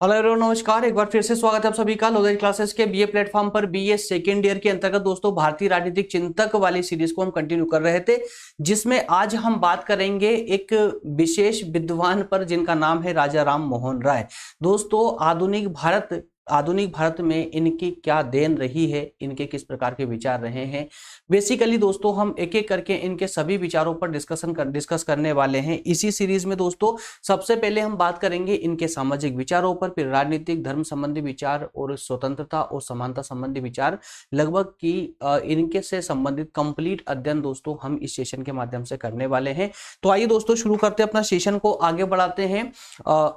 Hello everyone, नमस्कार। एक बार फिर से स्वागत है आप सभी का लोधेज क्लासेस के बीए प्लेटफॉर्म पर। बीए सेकेंड ईयर के अंतर्गत दोस्तों भारतीय राजनीतिक चिंतक वाली सीरीज को हम कंटिन्यू कर रहे थे, जिसमें आज हम बात करेंगे एक विशेष विद्वान पर जिनका नाम है राजा राम मोहन राय। दोस्तों आधुनिक भारत में इनकी क्या देन रही है, इनके किस प्रकार के विचार रहे हैं, बेसिकली दोस्तों हम एक एक करके इनके सभी विचारों पर डिस्कस करने वाले हैं इसी सीरीज में। दोस्तों सबसे पहले हम बात करेंगे इनके सामाजिक विचारों पर, फिर राजनीतिक धर्म संबंधी विचार और स्वतंत्रता और समानता संबंधी विचार, लगभग की इनके से संबंधित कंप्लीट अध्ययन दोस्तों हम इस सेशन के माध्यम से करने वाले हैं। तो आइए दोस्तों शुरू करते हैं, अपना सेशन को आगे बढ़ाते हैं।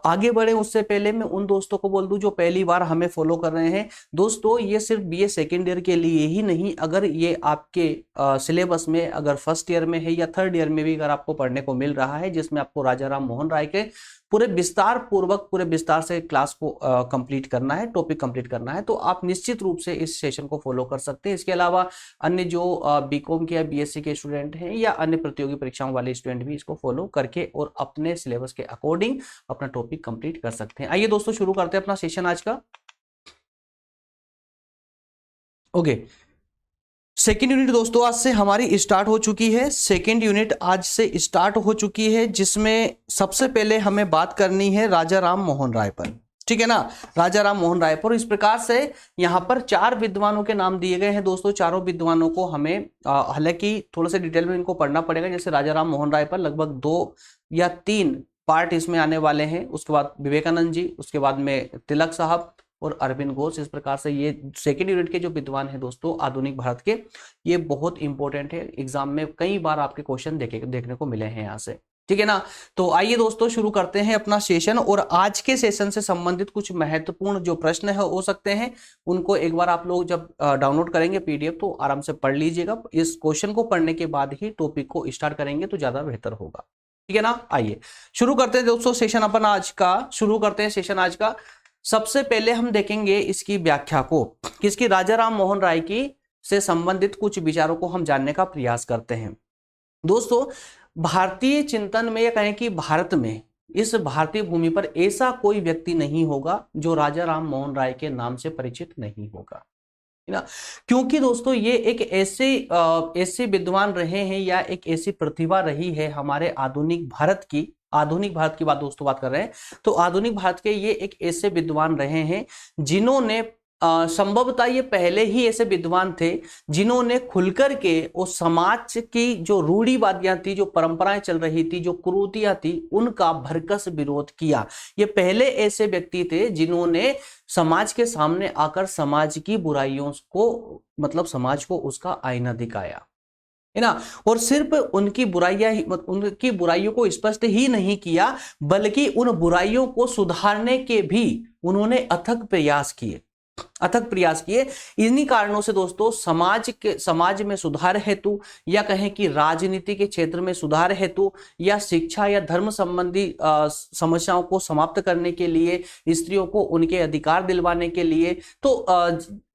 आगे बढ़े उससे पहले मैं उन दोस्तों को बोल दूं जो पहली बार हमें फॉलो कर रहे हैं, दोस्तों ये सिर्फ बीए सेकेंड ईयर के लिए ही नहीं, अगर ये आपके सिलेबस में अगर फर्स्ट ईयर में है या थर्ड ईयर में भी अगर आपको पढ़ने को मिल रहा है, जिसमें आपको राजा राम मोहन राय के पूरे विस्तार से क्लास को कंप्लीट करना है, टॉपिक कंप्लीट करना है, तो आप निश्चित रूप से इस सेशन को फॉलो कर सकते हैं। इसके अलावा अन्य जो बीकॉम के या बीएससी के स्टूडेंट हैं या अन्य प्रतियोगी परीक्षाओं वाले स्टूडेंट भी इसको फॉलो करके और अपने सिलेबस के अकॉर्डिंग अपना टॉपिक कंप्लीट कर सकते हैं। आइए दोस्तों शुरू करते हैं अपना सेशन आज का। ओके, सेकेंड यूनिट दोस्तों आज से हमारी स्टार्ट हो चुकी है। सेकेंड यूनिट आज से स्टार्ट हो चुकी है, जिसमें सबसे पहले हमें बात करनी है राजा राम मोहन राय पर। ठीक है ना, राजा राम मोहन राय पर। इस प्रकार से यहाँ पर चार विद्वानों के नाम दिए गए हैं दोस्तों। चारों विद्वानों को हमें हालांकि थोड़ा सा डिटेल में इनको पढ़ना पड़ेगा। जैसे राजा राम मोहन राय पर लगभग 2 या 3 पार्ट इसमें आने वाले हैं। उसके बाद विवेकानंद जी, उसके बाद में तिलक साहब और अरविंद घोष। इस प्रकार से ये सेकेंड यूनिट के जो विद्वान हैं दोस्तों आधुनिक भारत के, ये बहुत इंपॉर्टेंट है। एग्जाम में कई बार आपके क्वेश्चन देखने को मिले हैं यहाँ से। ठीक है ना, तो आइए दोस्तों शुरू करते हैं अपना सेशन। और आज के सेशन से संबंधित कुछ महत्वपूर्ण जो प्रश्न है हो सकते हैं, उनको एक बार आप लोग जब डाउनलोड करेंगे पीडीएफ तो आराम से पढ़ लीजिएगा। इस क्वेश्चन को पढ़ने के बाद ही टॉपिक को स्टार्ट करेंगे तो ज्यादा बेहतर होगा। ठीक है ना, आइए शुरू करते हैं दोस्तों सेशन अपन आज का। शुरू करते हैं सेशन आज का। सबसे पहले हम देखेंगे इसकी व्याख्या को, किसकी, राजा राम मोहन राय की से संबंधित कुछ विचारों को हम जानने का प्रयास करते हैं। दोस्तों भारतीय चिंतन में, या कहें कि भारत में, इस भारतीय भूमि पर ऐसा कोई व्यक्ति नहीं होगा जो राजा राम मोहन राय के नाम से परिचित नहीं होगा, है ना। क्योंकि दोस्तों ये एक ऐसे विद्वान रहे हैं या एक ऐसी प्रतिभा रही है हमारे आधुनिक भारत की बात कर रहे हैं, तो आधुनिक भारत के ये एक ऐसे विद्वान रहे हैं जिन्होंने संभवतः ये पहले ही ऐसे विद्वान थे जिन्होंने खुलकर के उस समाज की जो रूढ़िवादियां थी, जो परंपराएं चल रही थी, जो कुरीतियां थी, उनका भरकस विरोध किया। ये पहले ऐसे व्यक्ति थे जिन्होंने समाज के सामने आकर समाज की बुराइयों को, मतलब समाज को उसका आईना दिखाया, है ना। और सिर्फ उनकी बुराइयों को स्पष्ट ही नहीं किया, बल्कि उन बुराइयों को सुधारने के भी उन्होंने अथक प्रयास किए। इन्हीं कारणों से दोस्तों समाज में सुधार हेतु, या कहें कि राजनीति के क्षेत्र में सुधार हेतु, या शिक्षा या धर्म संबंधी समस्याओं को समाप्त करने के लिए, स्त्रियों को उनके अधिकार दिलवाने के लिए, तो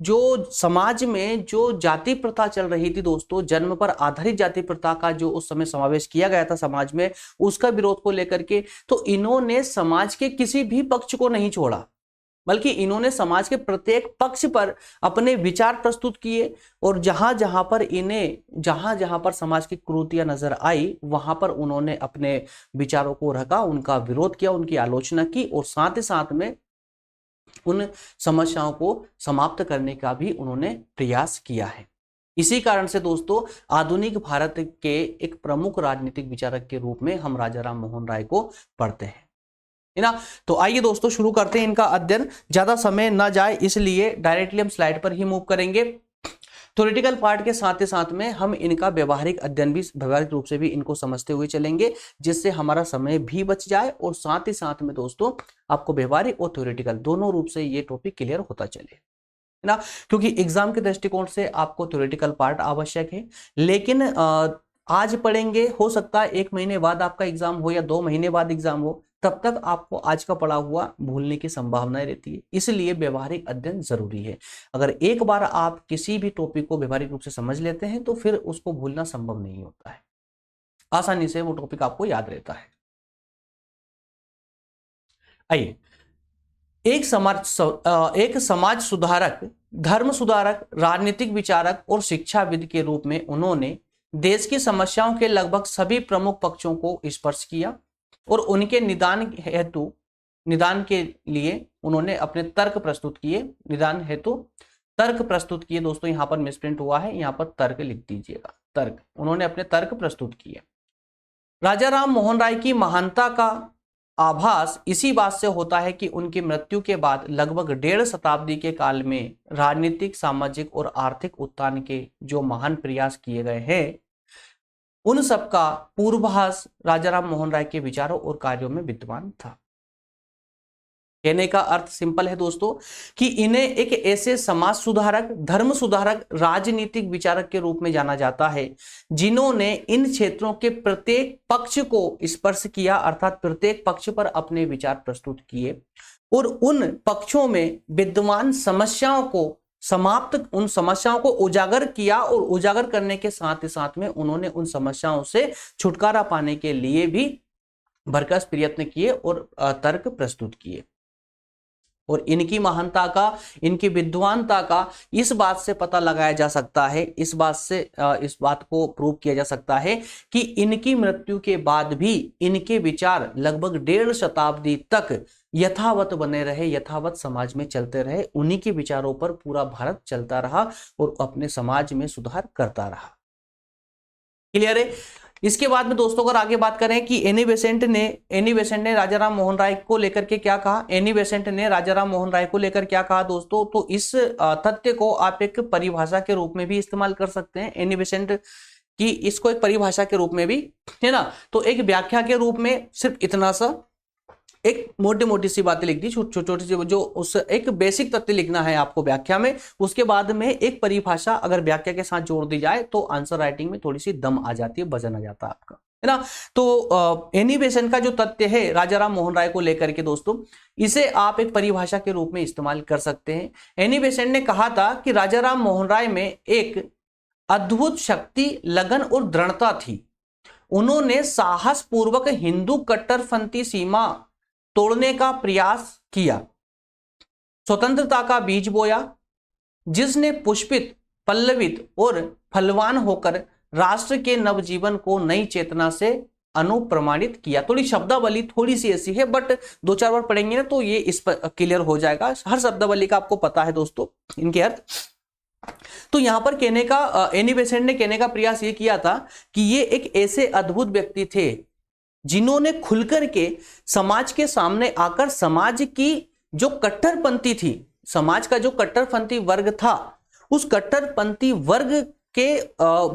जो समाज में जो जाति प्रथा चल रही थी दोस्तों, जन्म पर आधारित जाति प्रथा का जो उस समय समावेश किया गया था समाज में, उसका विरोध को लेकर के, तो इन्होंने समाज के किसी भी पक्ष को नहीं छोड़ा, बल्कि इन्होंने समाज के प्रत्येक पक्ष पर अपने विचार प्रस्तुत किए। और जहां जहां पर समाज की कुरीतियां नजर आई, वहां पर उन्होंने अपने विचारों को रखा, उनका विरोध किया, उनकी आलोचना की, और साथ ही साथ में उन समस्याओं को समाप्त करने का भी उन्होंने प्रयास किया है। इसी कारण से दोस्तों आधुनिक भारत के एक प्रमुख राजनीतिक विचारक के रूप में हम राजा राम मोहन राय को पढ़ते हैं, है ना। तो आइए दोस्तों शुरू करते हैं इनका अध्ययन। ज्यादा समय ना जाए इसलिए डायरेक्टली हम स्लाइड पर ही मूव करेंगे। थ्योरेटिकल पार्ट के साथ ही साथ में हम इनका व्यवहारिक अध्ययन भी व्यवहारिक रूप से भी इनको समझते हुए चलेंगे, जिससे हमारा समय भी बच जाए और साथ ही साथ में दोस्तों आपको व्यवहारिक और थ्योरेटिकल दोनों रूप से ये टॉपिक क्लियर होता चले, है ना। क्योंकि एग्जाम के दृष्टिकोण से आपको थ्योरेटिकल पार्ट आवश्यक है, लेकिन आज पढ़ेंगे, हो सकता है 1 महीने बाद आपका एग्जाम हो या 2 महीने बाद एग्जाम हो, तब तक आपको आज का पढ़ा हुआ भूलने की संभावना रहती है। इसलिए व्यवहारिक अध्ययन जरूरी है। अगर एक बार आप किसी भी टॉपिक को व्यवहारिक रूप से समझ लेते हैं तो फिर उसको भूलना संभव नहीं होता है, आसानी से वो टॉपिक आपको याद रहता है। आइए एक समाज सुधारक, धर्म सुधारक, राजनीतिक विचारक और शिक्षाविद के रूप में उन्होंने देश की समस्याओं के लगभग सभी प्रमुख पक्षों को स्पर्श किया और उनके निदान के लिए उन्होंने अपने तर्क प्रस्तुत किए। निदान हेतु तर्क प्रस्तुत किए। दोस्तों यहां पर मिसप्रिंट हुआ है, यहां पर तर्क लिख दीजिएगा, तर्क। उन्होंने अपने तर्क प्रस्तुत किए। राजा राम मोहन राय की महानता का आभास इसी बात से होता है कि उनकी मृत्यु के बाद लगभग 1.5 शताब्दी के काल में राजनीतिक, सामाजिक और आर्थिक उत्थान के जो महान प्रयास किए गए हैं, उन सबका पूर्वाभास राजा राम मोहन राय के विचारों और कार्यों में विद्यमान था। कहने का अर्थ सिंपल है दोस्तों कि इन्हें एक ऐसे समाज सुधारक, धर्म सुधारक, राजनीतिक विचारक के रूप में जाना जाता है जिन्होंने इन क्षेत्रों के प्रत्येक पक्ष को स्पर्श किया, अर्थात प्रत्येक पक्ष पर अपने विचार प्रस्तुत किए और उन पक्षों में विद्यमान समस्याओं को उन समस्याओं को उजागर किया और उजागर करने के साथ ही साथ में उन्होंने उन समस्याओं से छुटकारा पाने के लिए भी भरसक प्रयत्न किए और तर्क प्रस्तुत किए। और इनकी महानता का, इनकी विद्वानता का इस बात से पता लगाया जा सकता है, इस बात को प्रूव किया जा सकता है कि इनकी मृत्यु के बाद भी इनके विचार लगभग 1.5 शताब्दी तक यथावत बने रहे, यथावत समाज में चलते रहे। उन्हीं के विचारों पर पूरा भारत चलता रहा और अपने समाज में सुधार करता रहा। क्लियर है? इसके बाद में दोस्तों अगर आगे बात करें कि एनी बेसेंट ने राजा राम मोहन राय को लेकर के क्या कहा, एनी बेसेंट ने राजा राम मोहन राय को लेकर क्या कहा दोस्तों, तो इस तथ्य को आप एक परिभाषा के रूप में भी इस्तेमाल कर सकते हैं। एनी बेसेंट की इसको एक परिभाषा के रूप में भी, है ना, तो एक व्याख्या के रूप में सिर्फ इतना सा एक मोटी सी बातें लिख दी, छोटी सी, जो उस एक बेसिक तथ्य लिखना है आपको व्याख्या में, उसके बाद में एक परिभाषा अगर व्याख्या के साथ जोड़ दी जाए तो आंसर राइटिंग में थोड़ी सी दम आ जाती है, वजन आ जाता है आपका, है ना। तो एनी बेसेंट का जो तथ्य है राजा राम मोहन राय को लेकर के दोस्तों, इसे आप एक परिभाषा के रूप में इस्तेमाल कर सकते हैं। एनी बेसेंट ने कहा था कि राजा राम मोहन राय में एक अद्भुत शक्ति, लगन और दृढ़ता थी। उन्होंने साहस पूर्वक हिंदू कट्टरपंथी सीमा तोड़ने का प्रयास किया, स्वतंत्रता का बीज बोया, जिसने पुष्पित, पल्लवित और फलवान होकर राष्ट्र के नवजीवन को नई चेतना से अनुप्रमाणित किया। थोड़ी शब्दावली थोड़ी सी ऐसी है, बट 2-4 बार पढ़ेंगे ना तो ये इस पर क्लियर हो जाएगा। हर शब्दावली का आपको पता है दोस्तों इनके अर्थ। तो यहां पर कहने का, एनी बेसेंट ने कहने का प्रयास ये किया था कि ये एक ऐसे अद्भुत व्यक्ति थे जिन्होंने खुलकर के समाज के सामने आकर समाज की जो कट्टरपंथी थी, समाज का जो कट्टरपंथी वर्ग था, उस कट्टरपंथी वर्ग के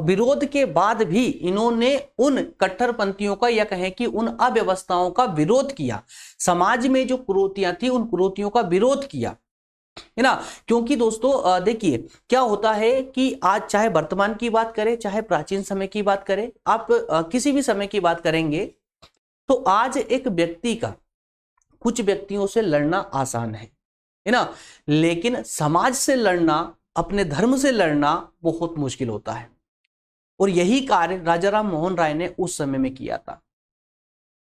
विरोध के बाद भी इन्होंने उन कट्टरपंथियों का, या कहें कि उन अव्यवस्थाओं का विरोध किया। समाज में जो कुरीतियां थी उन कुरीतियों का विरोध किया, है ना। क्योंकि दोस्तों देखिए क्या होता है कि आज चाहे वर्तमान की बात करें, चाहे प्राचीन समय की बात करें, आप किसी भी समय की बात करेंगे तो आज एक व्यक्ति का कुछ व्यक्तियों से लड़ना आसान है ना, लेकिन समाज से लड़ना, अपने धर्म से लड़ना बहुत मुश्किल होता है। और यही कार्य राजा राम मोहन राय ने उस समय में किया था,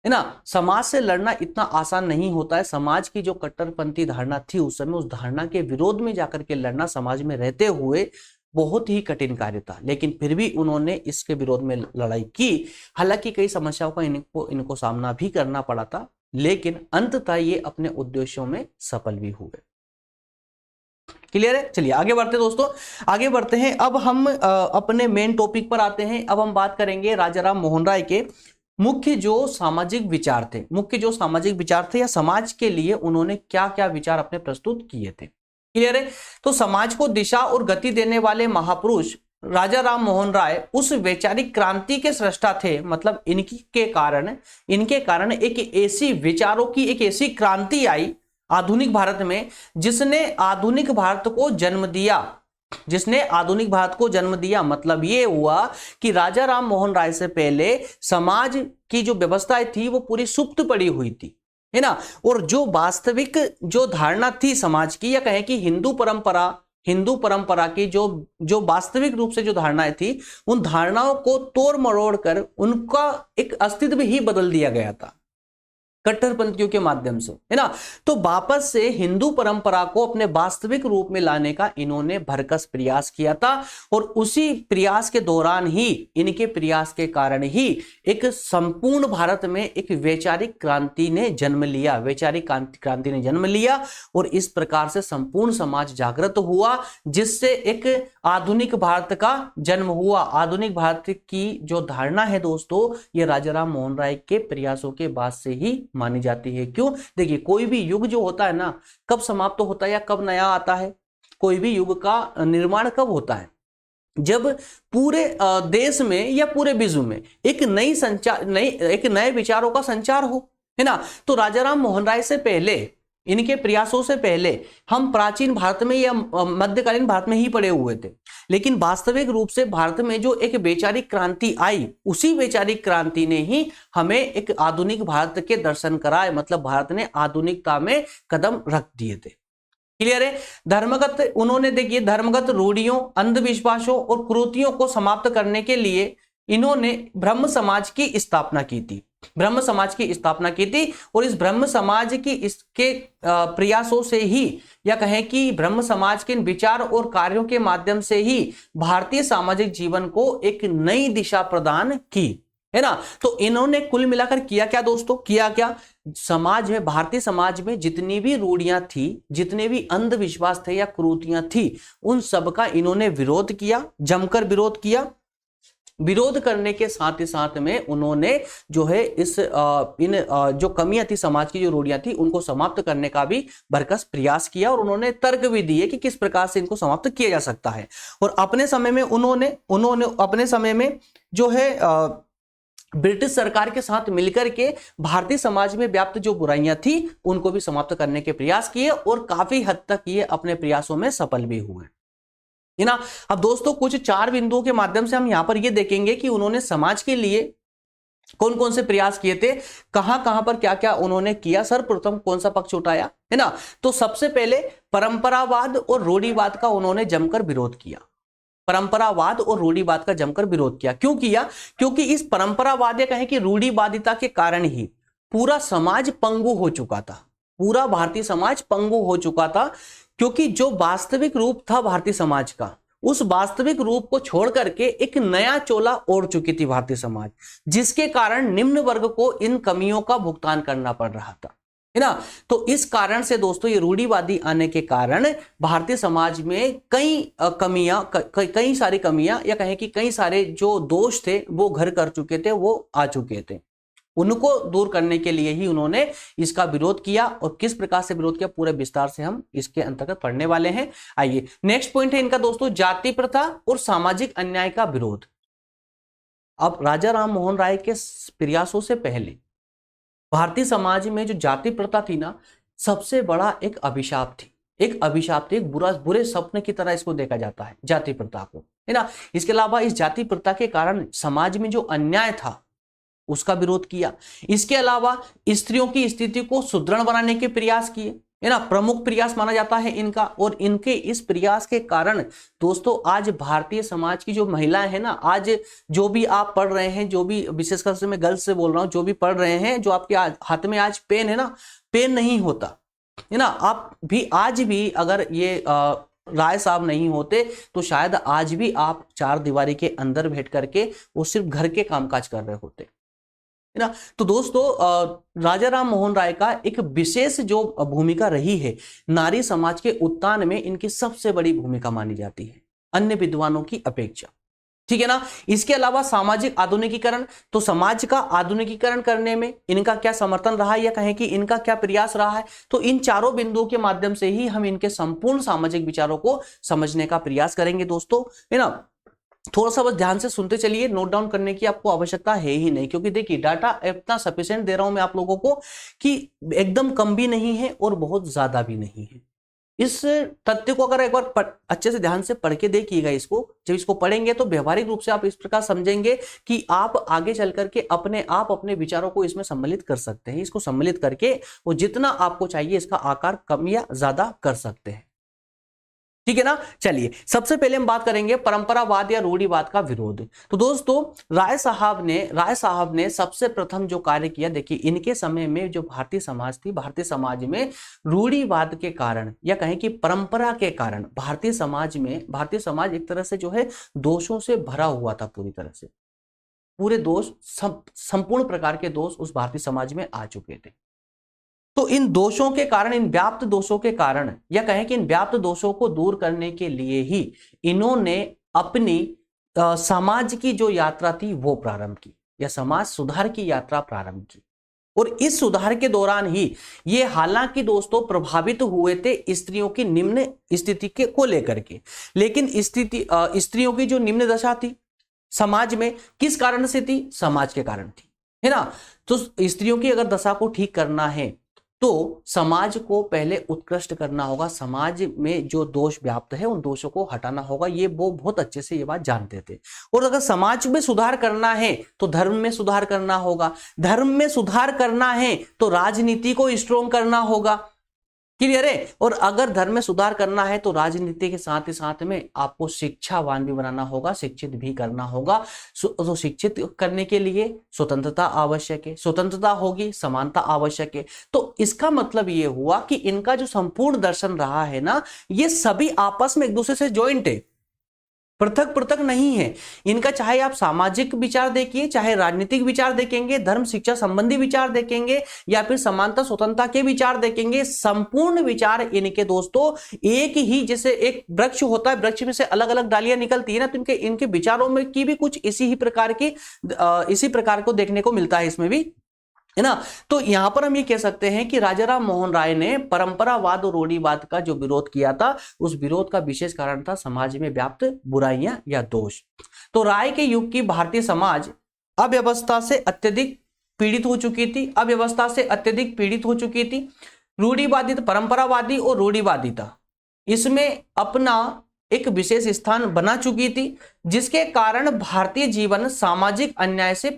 है ना। समाज से लड़ना इतना आसान नहीं होता है। समाज की जो कट्टरपंथी धारणा थी उस समय, उस धारणा के विरोध में जाकर के लड़ना समाज में रहते हुए बहुत ही कठिन कार्य था, लेकिन फिर भी उन्होंने इसके विरोध में लड़ाई की। हालांकि कई समस्याओं का इनको सामना भी करना पड़ा था, लेकिन अंततः ये अपने उद्देश्यों में सफल भी हुए। क्लियर है? चलिए आगे बढ़ते हैं दोस्तों, आगे बढ़ते हैं। अब हम अपने मेन टॉपिक पर आते हैं। अब हम बात करेंगे राजा राम मोहन राय के मुख्य जो सामाजिक विचार थे, या समाज के लिए उन्होंने क्या क्या विचार अपने प्रस्तुत किए थे। क्लियर है? तो समाज को दिशा और गति देने वाले महापुरुष राजा राम मोहन राय उस वैचारिक क्रांति के सृष्टा थे। मतलब इनके कारण एक ऐसी विचारों की एक ऐसी क्रांति आई आधुनिक भारत में, जिसने आधुनिक भारत को जन्म दिया। मतलब ये हुआ कि राजा राम मोहन राय से पहले समाज की जो व्यवस्था थी वो पूरी सुप्त पड़ी हुई थी, है ना। और जो वास्तविक जो धारणा थी समाज की, या कहें कि हिंदू परंपरा की जो वास्तविक रूप से जो धारणाएं थी, उन धारणाओं को तोड़ मरोड़ कर उनका एक अस्तित्व ही बदल दिया गया था। कट्टरपंथियों के माध्यम से, है ना। तो वापस से हिंदू परंपरा को अपने वास्तविक रूप में लाने का इन्होंने भरकस प्रयास किया था और उसी प्रयास के दौरान ही, इनके प्रयास के कारण ही एक संपूर्ण भारत में एक वैचारिक क्रांति ने जन्म लिया, वैचारिक क्रांति ने जन्म लिया और इस प्रकार से संपूर्ण समाज जागृत हुआ, जिससे एक आधुनिक भारत का जन्म हुआ। आधुनिक भारत की जो धारणा है दोस्तों, ये राजा राम मोहन राय के प्रयासों के बाद से ही मानी जाती है। क्यों? देखिए, कोई भी युग जो होता है ना, कब समाप्त होता है या कब नया आता है? कोई भी युग का निर्माण कब होता है? जब पूरे देश में या पूरे विश्व में एक नए विचारों का संचार हो, है ना। तो राजा राम मोहन राय से पहले, इनके प्रयासों से पहले हम प्राचीन भारत में या मध्यकालीन भारत में ही पड़े हुए थे, लेकिन वास्तविक रूप से भारत में जो एक वैचारिक क्रांति आई, उसी वैचारिक क्रांति ने ही हमें एक आधुनिक भारत के दर्शन कराए। मतलब भारत ने आधुनिकता में कदम रख दिए थे। क्लियर है? धर्मगत, उन्होंने देखिए धर्मगत रूढ़ियों, अंधविश्वासों और कुरीतियों को समाप्त करने के लिए इन्होंने ब्रह्म समाज की स्थापना की थी। ब्रह्म समाज की स्थापना की थी और इस ब्रह्म समाज की इसके प्रयासों से ही, या कहें कि ब्रह्म समाज के विचार और कार्यों के माध्यम से ही भारतीय सामाजिक जीवन को एक नई दिशा प्रदान की, है ना। तो इन्होंने कुल मिलाकर किया क्या दोस्तों? किया क्या? समाज में, भारतीय समाज में जितनी भी रूढ़ियां थी, जितने भी अंधविश्वास थे या कुरीतियां थी, उन सबका इन्होंने विरोध किया, जमकर विरोध किया। विरोध करने के साथ ही साथ में उन्होंने जो है जो कमियां थी, समाज की जो रूढ़ियां थी, उनको समाप्त करने का भी भरकस प्रयास किया और उन्होंने तर्क भी दिए कि किस प्रकार से इनको समाप्त किया जा सकता है। और अपने समय में उन्होंने अपने समय में जो है ब्रिटिश सरकार के साथ मिलकर के भारतीय समाज में व्याप्त जो बुराइयां थी उनको भी समाप्त करने के प्रयास किए और काफी हद तक ये अपने प्रयासों में सफल भी हुए, है ना। अब दोस्तों कुछ 4 बिंदुओं के माध्यम से हम यहां पर ये देखेंगे कि उन्होंने समाज के लिए कौन कौन से प्रयास किए थे, कहां कहां पर क्या क्या उन्होंने किया, सर्वप्रथम कौन सा पक्ष उठाया, है ना। तो सबसे पहले परंपरावाद और रूढ़िवाद का उन्होंने जमकर विरोध किया। परंपरावाद और रूढ़िवाद का जमकर विरोध किया। क्यों किया? क्योंकि इस परंपरावाद या कहें कि रूढ़िवादिता के कारण ही पूरा समाज पंगु हो चुका था, पूरा भारतीय समाज पंगु हो चुका था। क्योंकि जो वास्तविक रूप था भारतीय समाज का, उस वास्तविक रूप को छोड़ करके एक नया चोला ओढ़ चुकी थी भारतीय समाज, जिसके कारण निम्न वर्ग को इन कमियों का भुगतान करना पड़ रहा था, है ना। तो इस कारण से दोस्तों ये रूढ़िवादी आने के कारण भारतीय समाज में कई सारी कमियां या कहें कि कई सारे जो दोष थे वो घर कर चुके थे, वो आ चुके थे। उनको दूर करने के लिए ही उन्होंने इसका विरोध किया। और किस प्रकार से विरोध किया, पूरे विस्तार से हम इसके अंतर्गत पढ़ने वाले हैं। आइए, नेक्स्ट पॉइंट है इनका दोस्तों, जाति प्रथा और सामाजिक अन्याय का विरोध। अब राजा राम मोहन राय के प्रयासों से पहले भारतीय समाज में जो जाति प्रथा थी ना, सबसे बड़ा एक अभिशाप थी, एक बुरे सपने की तरह इसको देखा जाता है जाति प्रथा को, है ना। इसके अलावा इस जाति प्रथा के कारण समाज में जो अन्याय था उसका विरोध किया। इसके अलावा स्त्रियों की स्थिति को सुदृढ़ बनाने के प्रयास किए, है ना, प्रमुख प्रयास माना जाता है इनका। और इनके इस प्रयास के कारण दोस्तों आज भारतीय समाज की जो महिलाएं हैं ना, आज जो भी आप पढ़ रहे हैं, जो भी विशेषकर से मैं गर्ल्स से बोल रहा हूं, जो भी पढ़ रहे हैं, जो आपके हाथ में आज पेन है ना, पेन नहीं होता, है ना। आप भी आज भी अगर ये राय साहब नहीं होते तो शायद आज भी आप 4 दीवारी के अंदर बैठ करके वो सिर्फ घर के कामकाज कर रहे होते, है ना। तो दोस्तों राजा राम मोहन राय का एक विशेष जो भूमिका रही है नारी समाज के उत्थान में, इनकी सबसे बड़ी भूमिका मानी जाती है अन्य विद्वानों की अपेक्षा, ठीक है ना। इसके अलावा सामाजिक आधुनिकीकरण, तो समाज का आधुनिकीकरण करने में इनका क्या समर्थन रहा है या कहें कि इनका क्या प्रयास रहा है। तो इन चारों बिंदुओं के माध्यम से ही हम इनके संपूर्ण सामाजिक विचारों को समझने का प्रयास करेंगे दोस्तों, है ना। थोड़ा सा बस ध्यान से सुनते चलिए, नोट डाउन करने की आपको आवश्यकता है ही नहीं, क्योंकि देखिए डाटा इतना सफिशिएंट दे रहा हूं मैं आप लोगों को कि एकदम कम भी नहीं है और बहुत ज्यादा भी नहीं है। इस तथ्य को अगर एक बार अच्छे से ध्यान से पढ़ के देखिएगा, इसको जब इसको पढ़ेंगे तो व्यवहारिक रूप से आप इस प्रकार समझेंगे कि आप आगे चल करके अपने विचारों को इसमें सम्मिलित कर सकते हैं। इसको सम्मिलित करके वो जितना आपको चाहिए इसका आकार कम या ज्यादा कर सकते हैं, ठीक है ना। चलिए सबसे पहले हम बात करेंगे परंपरावाद या रूढ़िवाद का विरोध। तो दोस्तों राय साहब ने सबसे प्रथम जो कार्य किया, देखिए इनके समय में जो भारतीय समाज थी, भारतीय समाज में रूढ़िवाद के कारण या कहें कि परंपरा के कारण भारतीय समाज एक तरह से जो है दोषों से भरा हुआ था। पूरी तरह से पूरे दोष, संपूर्ण प्रकार के दोष उस भारतीय समाज में आ चुके थे। तो इन दोषों के कारण, इन व्याप्त दोषों के कारण या कहें कि इन व्याप्त दोषों को दूर करने के लिए ही इन्होंने अपनी समाज की जो यात्रा थी वो प्रारंभ की, या समाज सुधार की यात्रा प्रारंभ की। और इस सुधार के दौरान ही ये हालांकि दोस्तों प्रभावित हुए थे स्त्रियों की निम्न स्थिति के को लेकर के, लेकिन स्त्रियों की जो निम्न दशा थी समाज में किस कारण से थी? समाज के कारण थी, है ना। तो स्त्रियों की अगर दशा को ठीक करना है तो समाज को पहले उत्कृष्ट करना होगा, समाज में जो दोष व्याप्त है उन दोषों को हटाना होगा। ये वो बहुत अच्छे से ये बात जानते थे। और अगर समाज में सुधार करना है तो धर्म में सुधार करना होगा, धर्म में सुधार करना है तो राजनीति को स्ट्रोंग करना होगा। क्लियर है। और अगर धर्म में सुधार करना है तो राजनीति के साथ ही साथ में आपको शिक्षावान भी बनाना होगा, शिक्षित भी करना होगा। तो शिक्षित करने के लिए स्वतंत्रता आवश्यक है, स्वतंत्रता होगी समानता आवश्यक है। तो इसका मतलब ये हुआ कि इनका जो संपूर्ण दर्शन रहा है ना, ये सभी आपस में एक दूसरे से ज्वाइंट है, पृथक पृथक नहीं है इनका। चाहे आप सामाजिक विचार देखिए, चाहे राजनीतिक विचार देखेंगे, धर्म शिक्षा संबंधी विचार देखेंगे, या फिर समानता स्वतंत्रता के विचार देखेंगे, संपूर्ण विचार इनके दोस्तों एक ही, जैसे एक वृक्ष होता है, वृक्ष में से अलग अलग डालियां निकलती है ना, तो इनके विचारों में की भी कुछ इसी प्रकार को देखने को मिलता है इसमें भी, है ना। तो यहां पर हम ये कह सकते हैं कि राजा राम मोहन राय ने परंपरावाद और रूढ़िवाद का जो विरोध किया था, उस विरोध का विशेष कारण था समाज में व्याप्त बुराइयां या दोष। तो राय के युग की भारतीय समाज अव्यवस्था से अत्यधिक पीड़ित हो चुकी थी। रूढ़िवादी, परंपरावादी और रूढ़िवादी था, इसमें अपना एक विशेष स्थान बना चुकी थी, जिसके कारण भारतीय जीवन सामाजिक अन्याय से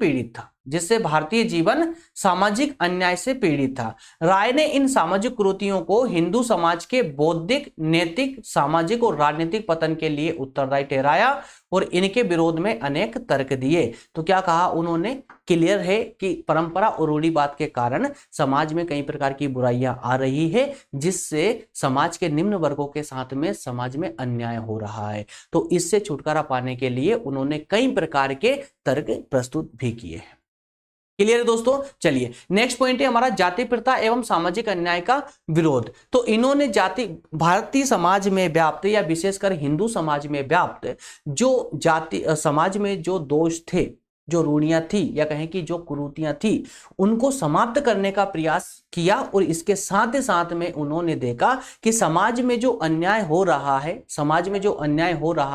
पीड़ित था, राय ने इन सामाजिक कुरीतियों को हिंदू समाज के बौद्धिक, नैतिक, सामाजिक और राजनीतिक पतन के लिए उत्तरदायी ठहराया और इनके विरोध में अनेक तर्क दिए। तो क्या कहा उन्होंने? क्लियर है कि परंपरा और रूढ़िवाद के कारण समाज में कई प्रकार की बुराइयां आ रही है, जिससे समाज के निम्न वर्गों के साथ में समाज में अन्याय हो रहा है। तो इससे छुटकारा पाने के लिए उन्होंने कई प्रकार के तर्क प्रस्तुत भी किए हैं। क्लियर है दोस्तों। चलिए नेक्स्ट पॉइंट है हमारा जाति प्रथा एवं सामाजिक अन्याय का विरोध। तो इन्होंने भारतीय समाज में व्याप्त या विशेषकर हिंदू समाज में व्याप्त जो जाति समाज में जो दोष थे, जो रूढ़ियां थी या कहें कि जो कुरीतियां थी, उनको समाप्त करने का प्रयास किया। और इसके साथ ही साथ में उन्होंने देखा कि समाज में जो अन्याय हो रहा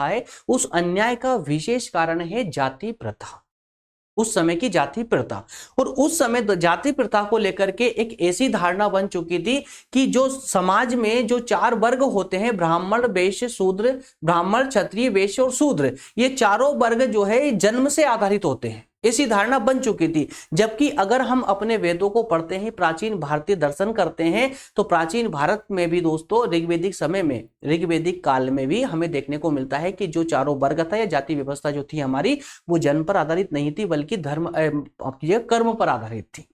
है, उस अन्याय का विशेष कारण है जाति प्रथा, उस समय की जाति प्रथा। और उस समय जाति प्रथा को लेकर के एक ऐसी धारणा बन चुकी थी कि जो समाज में जो 4 वर्ग होते हैं, ब्राह्मण, वैश्य, शूद्र, ब्राह्मण, क्षत्रिय, वैश्य और शूद्र, ये चारों वर्ग जो है जन्म से आधारित होते हैं, ऐसी धारणा बन चुकी थी। जबकि अगर हम अपने वेदों को पढ़ते हैं, प्राचीन भारतीय दर्शन करते हैं, तो प्राचीन भारत में भी दोस्तों ऋग्वेदिक काल में भी हमें देखने को मिलता है कि जो चारों वर्ग था या जाति व्यवस्था जो थी हमारी, वो जन्म पर आधारित नहीं थी, बल्कि कर्म पर आधारित थी।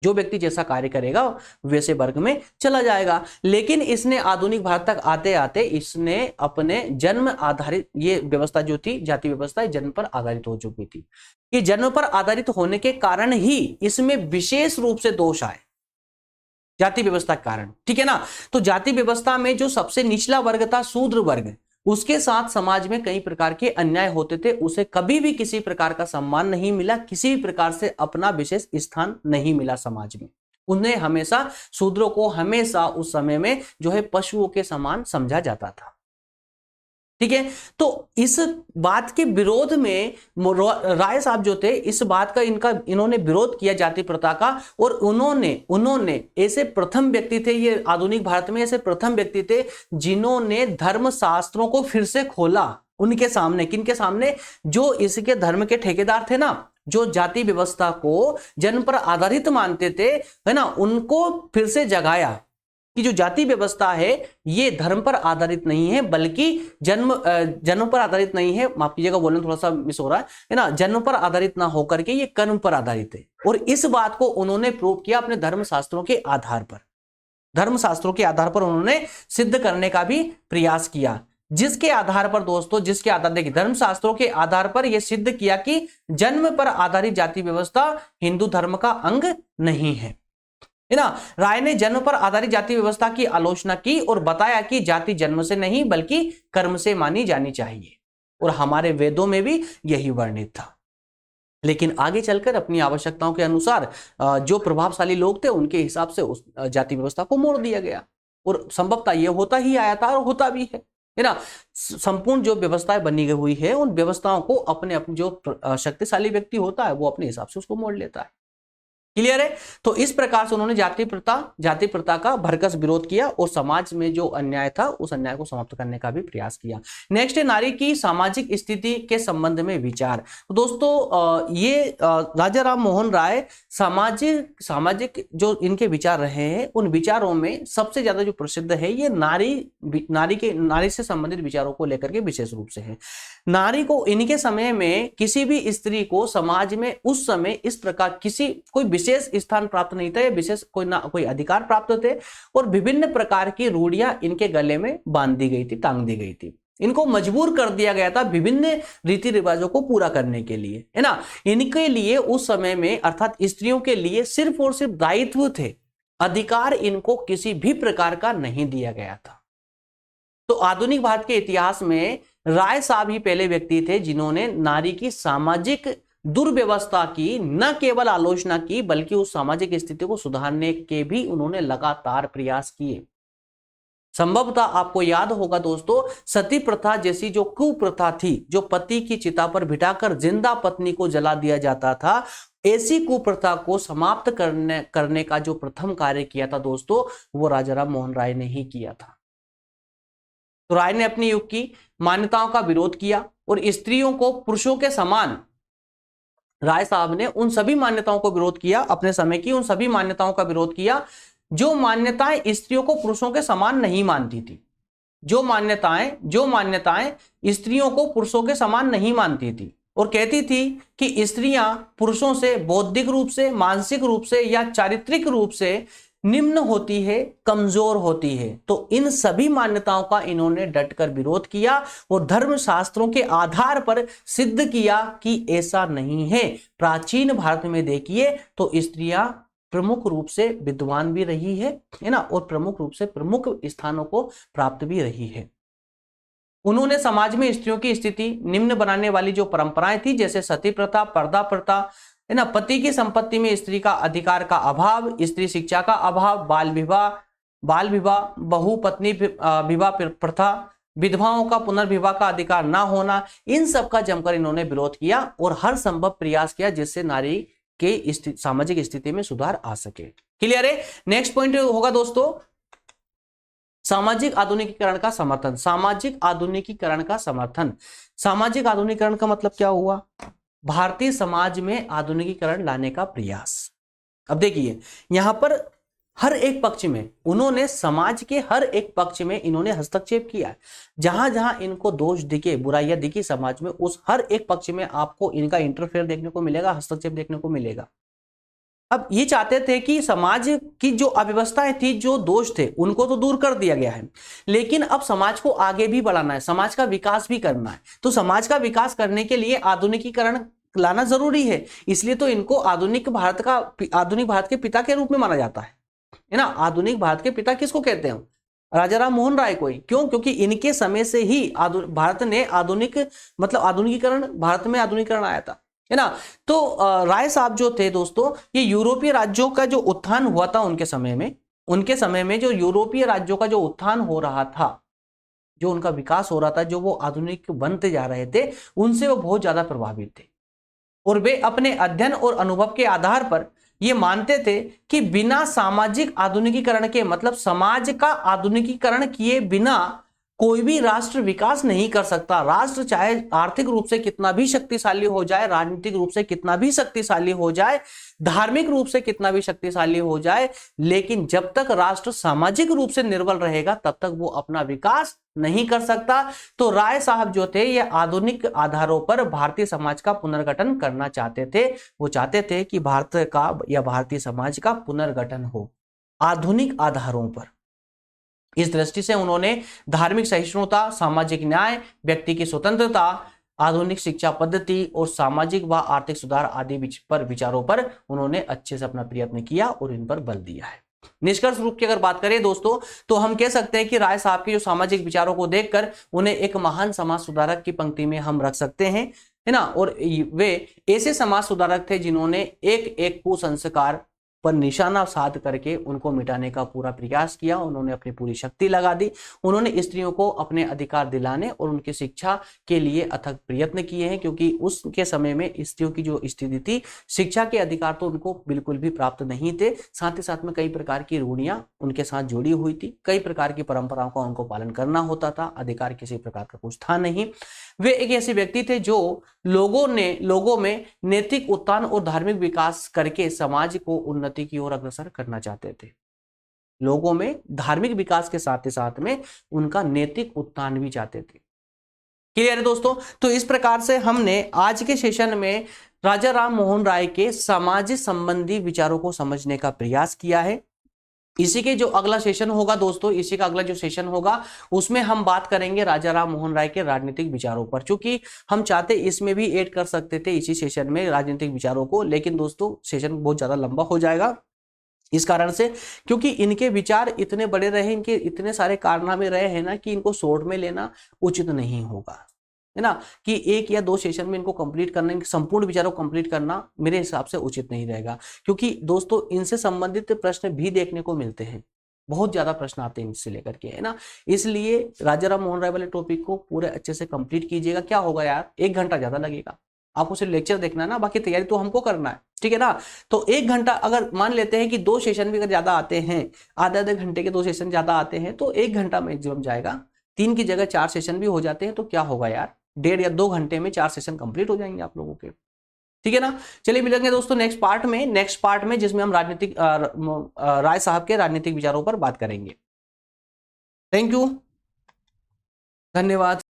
जो व्यक्ति जैसा कार्य करेगा वैसे वर्ग में चला जाएगा। लेकिन इसने आधुनिक भारत तक आते आते इसने अपने जन्म आधारित ये व्यवस्था जो थी, जाति व्यवस्था, जन्म पर आधारित हो चुकी थी। कि जन्म पर आधारित होने के कारण ही इसमें विशेष रूप से दोष आए, जाति व्यवस्था के कारण, ठीक है ना। तो जाति व्यवस्था में जो सबसे निचला वर्ग था, शूद्र वर्ग, उसके साथ समाज में कई प्रकार के अन्याय होते थे। उसे कभी भी किसी प्रकार का सम्मान नहीं मिला, किसी भी प्रकार से अपना विशेष स्थान नहीं मिला समाज में। उन्हें हमेशा, शूद्रों को हमेशा उस समय में जो है पशुओं के समान समझा जाता था, ठीक है। तो इस बात के विरोध में राय साहब जो थे, इस बात का इन्होंने विरोध किया जाति प्रथा का। और उन्होंने ऐसे प्रथम व्यक्ति थे, ये आधुनिक भारत में ऐसे प्रथम व्यक्ति थे जिन्होंने धर्म शास्त्रों को फिर से खोला उनके सामने। किनके सामने? जो इसके धर्म के ठेकेदार थे ना, जो जाति व्यवस्था को जन्म पर आधारित मानते थे, है ना, उनको फिर से जगाया। कि जो जाति व्यवस्था है ये धर्म पर आधारित नहीं है, बल्कि जन्म पर आधारित नहीं है, माफ कीजिएगा बोलना थोड़ा सा मिस हो रहा है ना, जन्म पर आधारित ना होकर के ये कर्म पर आधारित है। और इस बात को उन्होंने प्रूव किया अपने धर्मशास्त्रों के आधार पर, धर्मशास्त्रों के आधार पर उन्होंने सिद्ध करने का भी प्रयास किया, जिसके आधार पर दोस्तों, जिसके आधार, देखिए धर्मशास्त्रों के आधार पर यह सिद्ध किया कि जन्म पर आधारित जाति व्यवस्था हिंदू धर्म का अंग नहीं है ना। राय ने जन्म पर आधारित जाति व्यवस्था की आलोचना की और बताया कि जाति जन्म से नहीं बल्कि कर्म से मानी जानी चाहिए, और हमारे वेदों में भी यही वर्णित था। लेकिन आगे चलकर अपनी आवश्यकताओं के अनुसार जो प्रभावशाली लोग थे उनके हिसाब से उस जाति व्यवस्था को मोड़ दिया गया, और संभवतः यह होता ही आया था और होता भी है ना। संपूर्ण जो व्यवस्थाएं बनी गई हुई है उन व्यवस्थाओं को अपने अपने जो शक्तिशाली व्यक्ति होता है वो अपने हिसाब से उसको मोड़ लेता है। क्लियर है? तो इस प्रकार से उन्होंने जाति प्रथा का भरकस विरोध किया और समाज में जो अन्याय था उस अन्याय को समाप्त करने का भी प्रयास किया। नेक्स्ट है नारी की सामाजिक स्थिति के संबंध में विचार। तो दोस्तों ये राजा राम मोहन राय सामाजिक जो इनके विचार रहे हैं उन विचारों में सबसे ज्यादा जो प्रसिद्ध है ये नारी से संबंधित विचारों को लेकर के विशेष रूप से है। नारी को इनके समय में किसी भी स्त्री को समाज में उस समय इस प्रकार कोई विशेष स्थान प्राप्त नहीं था, या विशेष कोई अधिकार प्राप्त थे, और विभिन्न प्रकार की रूढ़ियां इनके गले में बांध दी गई थी, टांग दी गई थी। इनको मजबूर कर दिया गया था विभिन्न रीति रिवाजों को पूरा करने के लिए, है ना। इनके लिए उस समय में अर्थात स्त्रियों के लिए सिर्फ और सिर्फ दायित्व थे, अधिकार इनको किसी भी प्रकार का नहीं दिया गया था। तो आधुनिक भारत के इतिहास में राय साहब ही पहले व्यक्ति थे जिन्होंने नारी की सामाजिक दुर्व्यवस्था की न केवल आलोचना की बल्कि उस सामाजिक स्थिति को सुधारने के भी उन्होंने लगातार प्रयास किए। संभवतः आपको याद होगा दोस्तों, सती प्रथा जैसी जो कुप्रथा थी, जो पति की चिता पर बिठाकर जिंदा पत्नी को जला दिया जाता था, ऐसी कुप्रथा को समाप्त करने का जो प्रथम कार्य किया था दोस्तों, वो राजा राम मोहन राय ने ही किया था। तो राय ने अपने युग की मान्यताओं का विरोध किया और स्त्रियों को पुरुषों के समान, राय साहब ने उन सभी मान्यताओं को विरोध किया, अपने समय की उन सभी मान्यताओं का विरोध किया जो मान्यताएं स्त्रियों को पुरुषों के समान नहीं मानती थी, जो मान्यताएं स्त्रियों को पुरुषों के समान नहीं मानती थी और कहती थी कि स्त्रियां पुरुषों से बौद्धिक रूप से, मानसिक रूप से या चारित्रिक रूप से निम्न होती है, कमजोर होती है। तो इन सभी मान्यताओं का इन्होंने डटकर विरोध किया और धर्मशास्त्रों के आधार पर सिद्ध किया कि ऐसा नहीं है। प्राचीन भारत में देखिए तो स्त्रियां प्रमुख रूप से विद्वान भी रही है ना, और प्रमुख रूप से प्रमुख स्थानों को प्राप्त भी रही है। उन्होंने समाज में स्त्रियों की स्थिति निम्न बनाने वाली जो परंपराएं थी, जैसे सती प्रथा, पर्दा प्रथा, है ना, पति की संपत्ति में स्त्री का अधिकार का अभाव, स्त्री शिक्षा का अभाव, बाल विवाह, बहु पत्नी विवाह प्रथा, विधवाओं का पुनर्विवाह का अधिकार ना होना, इन सब का जमकर इन्होंने विरोध किया और हर संभव प्रयास किया जिससे नारी के सामाजिक स्थिति में सुधार आ सके। क्लियर है? नेक्स्ट पॉइंट होगा दोस्तों सामाजिक आधुनिकीकरण का समर्थन। सामाजिक आधुनिकीकरण का समर्थन, सामाजिक आधुनिकीकरण का मतलब क्या हुआ? भारतीय समाज में आधुनिकीकरण लाने का प्रयास। अब देखिए यहां पर हर एक पक्ष में उन्होंने, समाज के हर एक पक्ष में इन्होंने हस्तक्षेप किया है। जहां जहां इनको दोष दिखे, बुराइयां दिखी समाज में, उस हर एक पक्ष में आपको इनका इंटरफेयर देखने को मिलेगा, हस्तक्षेप देखने को मिलेगा। अब ये चाहते थे कि समाज की जो अव्यवस्थाएं थी, जो दोष थे, उनको तो दूर कर दिया गया है, लेकिन अब समाज को आगे भी बढ़ाना है, समाज का विकास भी करना है। तो समाज का विकास करने के लिए आधुनिकीकरण लाना जरूरी है, इसलिए तो इनको आधुनिक भारत के पिता के रूप में माना जाता है ना। आधुनिक भारत के पिता किसको कहते हैं? राजा राम मोहन राय को ही। क्यों? क्योंकि इनके समय से ही भारत ने आधुनिकीकरण, भारत में आधुनिकीकरण आया था, है ना। तो राय साहब जो थे दोस्तों, ये यूरोपीय राज्यों का जो उत्थान हुआ था उनके समय में जो यूरोपीय राज्यों का जो उत्थान हो रहा था, जो उनका विकास हो रहा था, जो वो आधुनिक बनते जा रहे थे, उनसे वो बहुत ज्यादा प्रभावित थे और वे अपने अध्ययन और अनुभव के आधार पर ये मानते थे कि बिना सामाजिक आधुनिकीकरण के, मतलब समाज का आधुनिकीकरण किए बिना कोई भी राष्ट्र विकास नहीं कर सकता। राष्ट्र चाहे आर्थिक रूप से कितना भी शक्तिशाली हो जाए, राजनीतिक रूप से कितना भी शक्तिशाली हो जाए, धार्मिक रूप से कितना भी शक्तिशाली हो जाए, लेकिन जब तक राष्ट्र सामाजिक रूप से निर्बल रहेगा तब तक वो अपना विकास नहीं कर सकता। तो राय साहब जो थे ये आधुनिक आधारों पर भारतीय समाज का पुनर्गठन करना चाहते थे। वो चाहते थे कि भारत का या भारतीय समाज का पुनर्गठन हो आधुनिक आधारों पर। इस दृष्टि से उन्होंने धार्मिक सहिष्णुता, सामाजिक न्याय, व्यक्ति की स्वतंत्रता, आधुनिक शिक्षा पद्धति और सामाजिक व आर्थिक सुधार आदि विचारों पर उन्होंने अच्छे से अपना प्रयत्न किया और इन पर बल दिया है। निष्कर्ष रूप की अगर बात करें दोस्तों तो हम कह सकते हैं कि राय साहब के जो सामाजिक विचारों को देखकर उन्हें एक महान समाज सुधारक की पंक्ति में हम रख सकते हैं, है ना। और वे ऐसे समाज सुधारक थे जिन्होंने एक एक कुसंस्कार पर निशाना साध करके उनको मिटाने का पूरा प्रयास किया। उन्होंने अपनी पूरी शक्ति लगा दी। उन्होंने स्त्रियों को अपने अधिकार दिलाने और उनकी शिक्षा के लिए अथक प्रयत्न किए हैं, क्योंकि उसके समय में स्त्रियों की जो स्थिति थी, शिक्षा के अधिकार तो उनको बिल्कुल भी प्राप्त नहीं थे। साथ ही साथ में कई प्रकार की रूढ़ियां उनके साथ जुड़ी हुई थी, कई प्रकार की परंपराओं का उनको पालन करना होता था, अधिकार किसी प्रकार का कुछ था नहीं। वे एक ऐसे व्यक्ति थे जो लोगों में नैतिक उत्थान और धार्मिक विकास करके समाज को उन्नति की ओर अग्रसर करना चाहते थे। लोगों में धार्मिक विकास के साथ ही साथ में उनका नैतिक उत्थान भी चाहते थे। क्लियर है दोस्तों। तो इस प्रकार से हमने आज के सेशन में राजा राम मोहन राय के समाज संबंधी विचारों को समझने का प्रयास किया है। इसी के जो अगला सेशन होगा दोस्तों, इसी का अगला जो सेशन होगा उसमें हम बात करेंगे राजा राम मोहन राय के राजनीतिक विचारों पर। चूंकि हम चाहते इसमें भी ऐड कर सकते थे इसी सेशन में राजनीतिक विचारों को, लेकिन दोस्तों सेशन बहुत ज्यादा लंबा हो जाएगा इस कारण से, क्योंकि इनके विचार इतने बड़े रहे, इनके इतने सारे कारनामे रहे हैं ना कि इनको शॉर्ट में लेना उचित नहीं होगा, है ना। कि एक या दो सेशन में इनको कंप्लीट करने, संपूर्ण विचारों को कंप्लीट करना मेरे हिसाब से उचित नहीं रहेगा, क्योंकि दोस्तों इनसे संबंधित प्रश्न भी देखने को मिलते हैं, बहुत ज्यादा प्रश्न आते हैं इनसे लेकर के, है ना। इसलिए राजा राम मोहन राय वाले टॉपिक को पूरे अच्छे से कंप्लीट कीजिएगा। क्या होगा यार, 1 घंटा ज्यादा लगेगा, आपको सिर्फ लेक्चर देखना है ना, बाकी तैयारी तो हमको करना है, ठीक है ना। तो 1 घंटा अगर मान लेते हैं कि 2 सेशन भी अगर ज्यादा आते हैं, आधे घंटे के 2 सेशन ज्यादा आते हैं, तो 1 घंटा मैक्सिमम जाएगा। 3 की जगह 4 सेशन भी हो जाते हैं तो क्या होगा यार, 1.5 या 2 घंटे में 4 सेशन कंप्लीट हो जाएंगे आप लोगों के, ठीक है ना। चलिए मिलेंगे दोस्तों नेक्स्ट पार्ट में जिसमें हम राय साहब के राजनीतिक विचारों पर बात करेंगे। थैंक यू, धन्यवाद।